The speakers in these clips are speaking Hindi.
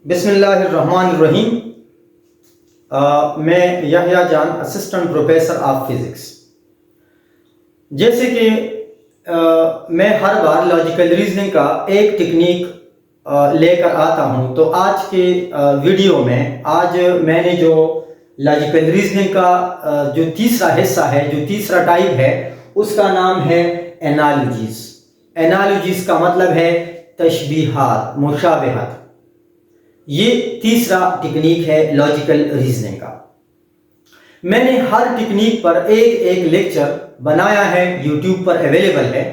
बिस्मिल्लाहिर्रहमानिर्रहीम। मैं यहया जान, असिस्टेंट प्रोफेसर ऑफ फिज़िक्स। जैसे कि मैं हर बार लॉजिकल रीजनिंग का एक टेक्निक लेकर आता हूं, तो आज के वीडियो में आज मैंने जो लॉजिकल रीजनिंग का जो तीसरा हिस्सा है, जो तीसरा टाइप है, उसका नाम है एनालॉजीज। एनालॉजीज का मतलब है तशबीहात, मुशाबहत। ये तीसरा टेक्निक है लॉजिकल रीजनिंग का। मैंने हर टेक्निक पर एक एक लेक्चर बनाया है, यूट्यूब पर अवेलेबल है,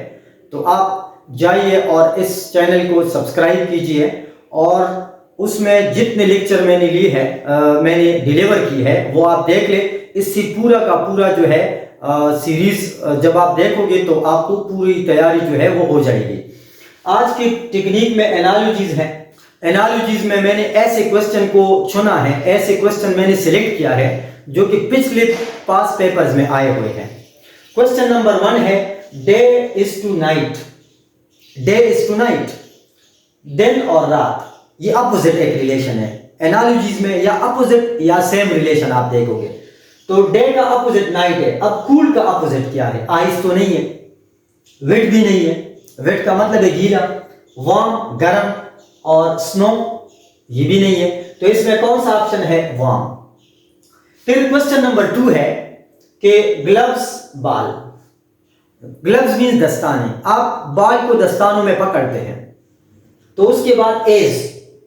तो आप जाइए और इस चैनल को सब्सक्राइब कीजिए और उसमें जितने लेक्चर मैंने लिए है, मैंने डिलीवर की है, वो आप देख ले। इससे पूरा का पूरा जो है सीरीज जब आप देखोगे तो आपको पूरी तैयारी जो है वो हो जाएगी। आज की टेक्निक में एनालॉजीज है। एनालॉजीज में मैंने ऐसे क्वेश्चन को चुना है, ऐसे क्वेश्चन मैंने सिलेक्ट किया है जो कि पिछले पास पेपर्स में आए हुए हैं। क्वेश्चन नंबर 1 है day is to night. Day is to night, दिन और रात, ये अपोजिट एक रिलेशन है। एनालॉजीज में या अपोजिट या सेम रिलेशन आप देखोगे। तो डे का अपोजिट नाइट है। अब कूल का अपोजिट क्या है? आइस तो नहीं है, वेट भी नहीं है। वेट का मतलब है गीला, वार्म गर्म, और स्नो ये भी नहीं है। तो इसमें कौन सा ऑप्शन है? वार्म। फिर क्वेश्चन नंबर 2 है कि ग्लव्स बाल। ग्लव्स मींस दस्ताने। आप बाल को दस्तानों में पकड़ते हैं। तो उसके बाद edge,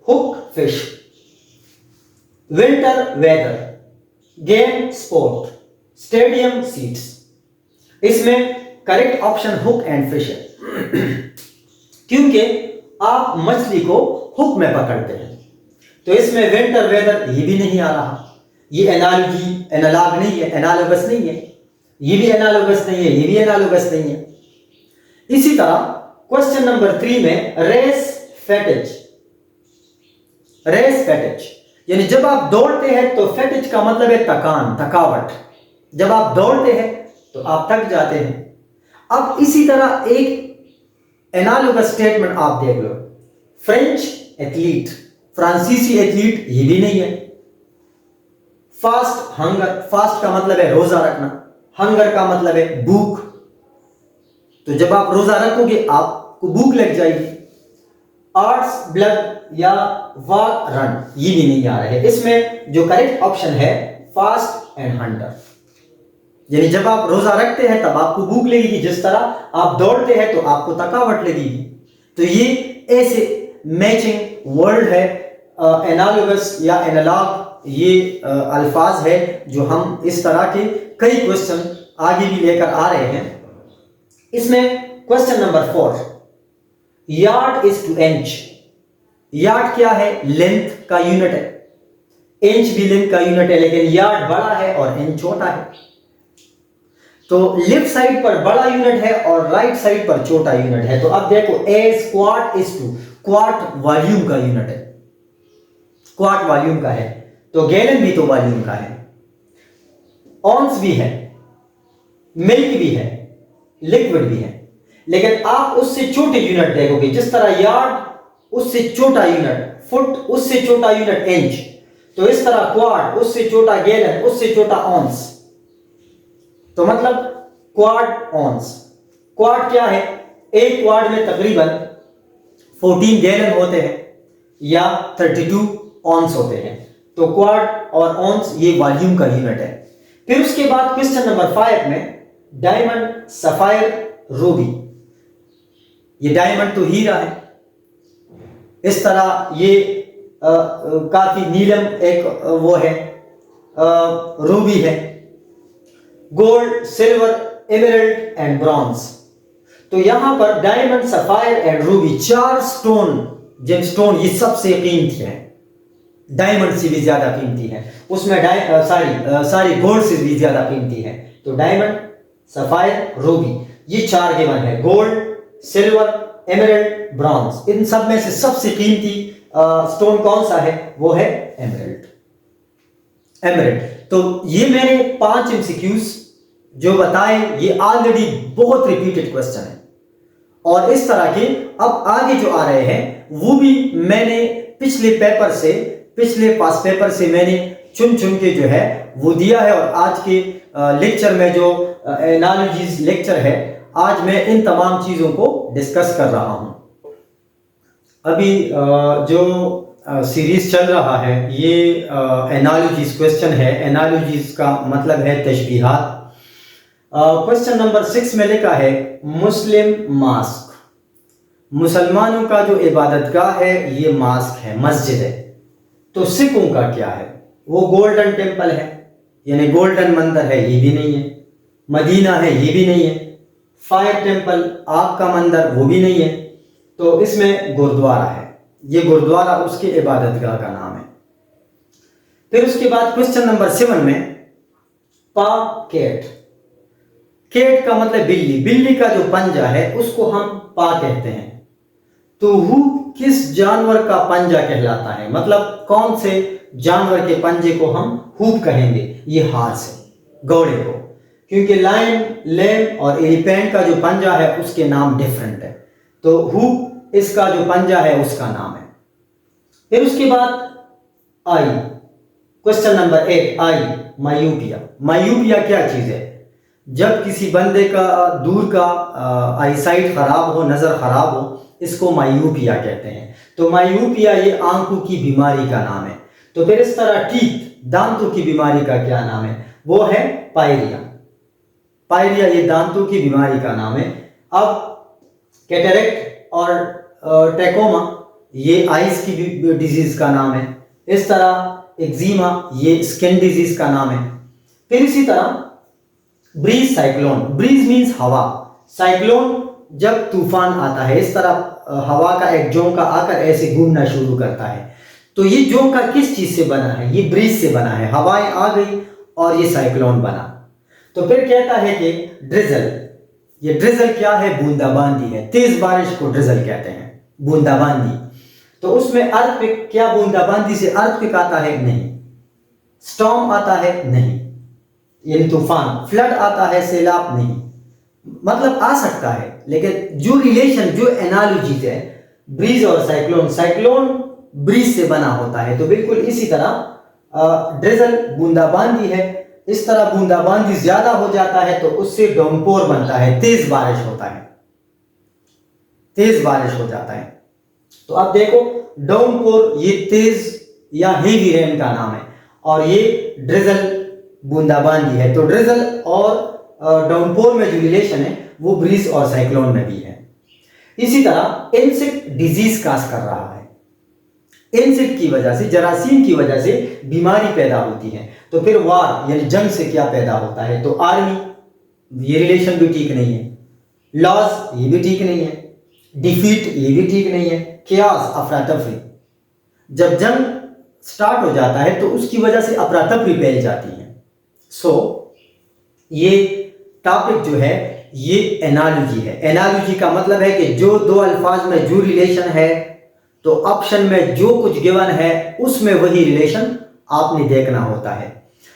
hook fish, winter weather, game sport, stadium seats. इसमें correct option hook and fish है क्योंकि आप मछली को हुक में पकड़ते हैं। तो इसमें विंटर वेदर ये भी नहीं आ रहा। ये एनालॉजी एनालॉग नहीं है, एनालोगस नहीं है। ये भी एनालोगस नहीं है, ये भी एनालोगस नहीं है। इसी तरह क्वेश्चन नंबर 3 में रेस फेटिज। रेस फेटिज यानी जब आप दौड़ते हैं तो फेटिज का मतलब है थकान, थकावट। जब आप दौड़ते हैं तो आप थक जाते हैं। अब इसी तरह एक एनालोगस स्टेटमेंट आप देख लो, फ्रेंच एथलीट, फ्रांसीसी एथलीट, ये भी नहीं है। फास्ट हंगर, फास्ट का मतलब है रोजा रखना, हंगर का मतलब है भूख। तो जब आप रोजा रखोगे आपको भूख लग जाएगी। आर्ट्स ब्लड या वॉक रन, ये भी नहीं आ रहा है। इसमें जो करेक्ट ऑप्शन है फास्ट एंड हंटर, यानी जब आप रोजा रखते हैं तब आपको भूख लगेगी, जिस तरह आप दौड़ते हैं तो आपको थकावट लगेगी। तो ये ऐसे मैचिंग वर्ड है। एनालोगस या एनालॉग ये अल्फाज है जो हम इस तरह के कई क्वेश्चन आगे भी लेकर आ रहे हैं। इसमें question number 4, yard is to inch. Yard क्या है? लेंथ का यूनिट है। इंच भी लेंथ का यूनिट है, लेकिन यार्ड बड़ा है और इंच छोटा है। तो लेफ्ट साइड पर बड़ा यूनिट है और राइट साइड पर छोटा यूनिट है। तो अब देखो, a squat is to, quart volume का यूनिट है, क्वाट वॉल्यूम का है। तो गैलन भी तो वॉल्यूम का है। ऑन्स भी है, मिल्क भी है, लिक्विड भी है। लेकिन आप उससे छोटे यूनिट देखोगे, जिस तरह यार्ड उससे छोटा यूनिट, फुट उससे छोटा यूनिट इंच। तो इस तरह क्वाड उससे छोटा गैलन, उससे छोटा ऑन्स। तो मतलब क्वाड ऑन्स। क्वाड क्या है? एक क्वाड में तकरीबन 14 गैलन होते हैं या 32 ऑन्स होते हैं। तो क्वाड और ऑन्स ये वॉल्यूम का यूनिट है। फिर उसके बाद क्वेश्चन नंबर 5 में डायमंड, सफायर, रूबी। ये डायमंड तो हीरा है। इस तरह ये काफी नीलम एक वो है, रूबी है, gold, silver, emerald and bronze. तो यहां पर diamond, sapphire and Ruby, 4 stone, gemstone, ये सबसे कीमती है। डायमंड से भी ज्यादा कीमती है। उसमें सारी गोल्ड से भी ज्यादा कीमती है। तो डायमंड, सफायर, रूबी, ये 4 गिवन है। Gold, silver, emerald, bronze. इन सब में से सबसे कीमती स्टोन कौन सा है? वो है एमराल्ड। एमराल्ड। तो ये मैंने 5 एमसीक्यूज जो बताए, ये ऑलरेडी बहुत रिपीटेड क्वेश्चन है और इस तरह के अब आगे जो आ रहे हैं वो भी मैंने पिछले पास पेपर से मैंने चुन चुन के जो है वो दिया है। और आज के लेक्चर में जो एनालॉजीज लेक्चर है, आज मैं इन तमाम चीज़ों को डिस्कस कर रहा हूँ। अभी जो सीरीज चल रहा है ये एनालॉजीज क्वेश्चन है। एनालॉजीज का मतलब है तशबीहात। क्वेश्चन नंबर 6 में लिखा है मुस्लिम मास्क। मुसलमानों का जो इबादतगाह है ये मास्क है, मस्जिद है। तो सिखों का क्या है? वो गोल्डन टेम्पल है, यानी गोल्डन मंदिर है, ये भी नहीं है। मदीना है, ये भी नहीं है। फायर टेम्पल, आग का मंदिर, वो भी नहीं है। तो इसमें गुरुद्वारा है, ये गुरुद्वारा उसके इबादतगाह का नाम है। फिर उसके बाद क्वेश्चन नंबर 7 में पाकेट। केट का मतलब बिल्ली, बिल्ली का जो पंजा है उसको हम पा कहते हैं। तो हु किस जानवर का पंजा कहलाता है, मतलब कौन से जानवर के पंजे को हम हुप कहेंगे? ये हार्स है, घोड़े को, क्योंकि लायन, लेम और एलिफेंट का जो पंजा है उसके नाम डिफरेंट है। तो हुप इसका जो पंजा है उसका नाम है। फिर उसके बाद आई, क्वेश्चन नंबर 8 आई, मायूपिया। मायूपिया क्या चीज है? जब किसी बंदे का दूर का आईसाइट खराब हो, नजर खराब हो, इसको मायूपिया कहते हैं। तो मायूपिया ये आंखों की बीमारी का नाम है। तो फिर इस तरह टीथ, दांतों की बीमारी का क्या नाम है? वो है पायरिया। पायरिया ये दांतों की बीमारी का नाम है। अब कैटरेक्ट और ट्रैकोमा ये आइज की डिजीज का नाम है। इस तरह एक्जिमा ये स्किन डिजीज का नाम है। फिर इसी तरह ब्रीज, साइक्लोन। ब्रीज मीन्स हवा, साइक्लोन जब तूफान आता है, इस तरह हवा का एक झोंका आकर ऐसे घूमना शुरू करता है। तो ये झोंका किस चीज से बना है? ये ब्रीज से बना है, हवाएं आ गई और ये साइक्लोन बना। तो फिर कहता है कि ड्रिजल, ये ड्रिजल क्या है? बूंदाबांदी है। तेज बारिश को ड्रिजल कहते हैं, बूंदाबांदी। तो उसमें अर्थक्वेक, क्या बूंदाबांदी से अर्थक्वेक आता है? नहीं। स्टॉर्म आता है? नहीं, यानी तूफान। फ्लड आता है? सैलाब? नहीं। मतलब आ सकता है, लेकिन जो रिलेशन, जो एनालॉजीज है ब्रीज और साइक्लोन, साइक्लोन ब्रीज से बना होता है। तो बिल्कुल इसी तरह ड्रिजल बूंदाबांदी है। इस तरह बूंदाबांदी ज्यादा हो जाता है तो उससे डाउनपोर बनता है, तेज बारिश होता है, तेज बारिश हो जाता है। तो अब देखो डाउनपोर ये तेज या हेवी रेन का नाम है, और ये ड्रिजल बूंदाबांदी है। तो ड्रिजल और डाउनपोर में जो रिलेशन है वो ब्रीज और साइक्लोन में भी है। इसी तरह इंसेक्ट डिजीज काज कर रहा है। इंसेक्ट की वजह से, जरासीम की वजह से बीमारी पैदा होती है। तो फिर वार यानी जंग से क्या पैदा होता है? तो आर्मी, ये रिलेशन भी ठीक नहीं है। लॉस, ये भी ठीक नहीं है। डिफीट, ये भी ठीक नहीं है। केओस, अफरा तफरी, जब जंग स्टार्ट हो जाता है तो उसकी वजह से अफरा तफरी फैल जाती है। सो ये टॉपिक जो है ये एनालॉजी है। एनालॉजी का मतलब है कि जो दो अल्फाज में जो रिलेशन है, तो ऑप्शन में जो कुछ गिवन है उसमें वही रिलेशन आपने देखना होता है।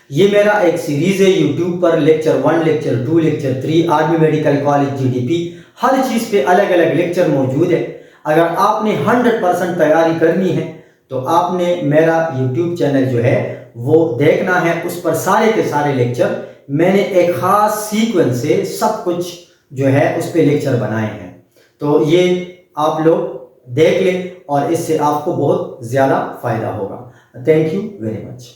ये मेरा एक सीरीज है यूट्यूब पर, lecture 1, lecture 2, lecture 3, army medical college GDP, हर चीज पे अलग अलग लेक्चर मौजूद है। अगर आपने 100% तैयारी करनी है तो आपने मेरा यूट्यूब चैनल जो है वो देखना है। उस पर सारे के सारे लेक्चर मैंने एक खास सीक्वेंस से सब कुछ जो है उस पे लेक्चर बनाए हैं। तो ये आप लोग देख लें और इससे आपको बहुत ज़्यादा फायदा होगा। Thank you very much.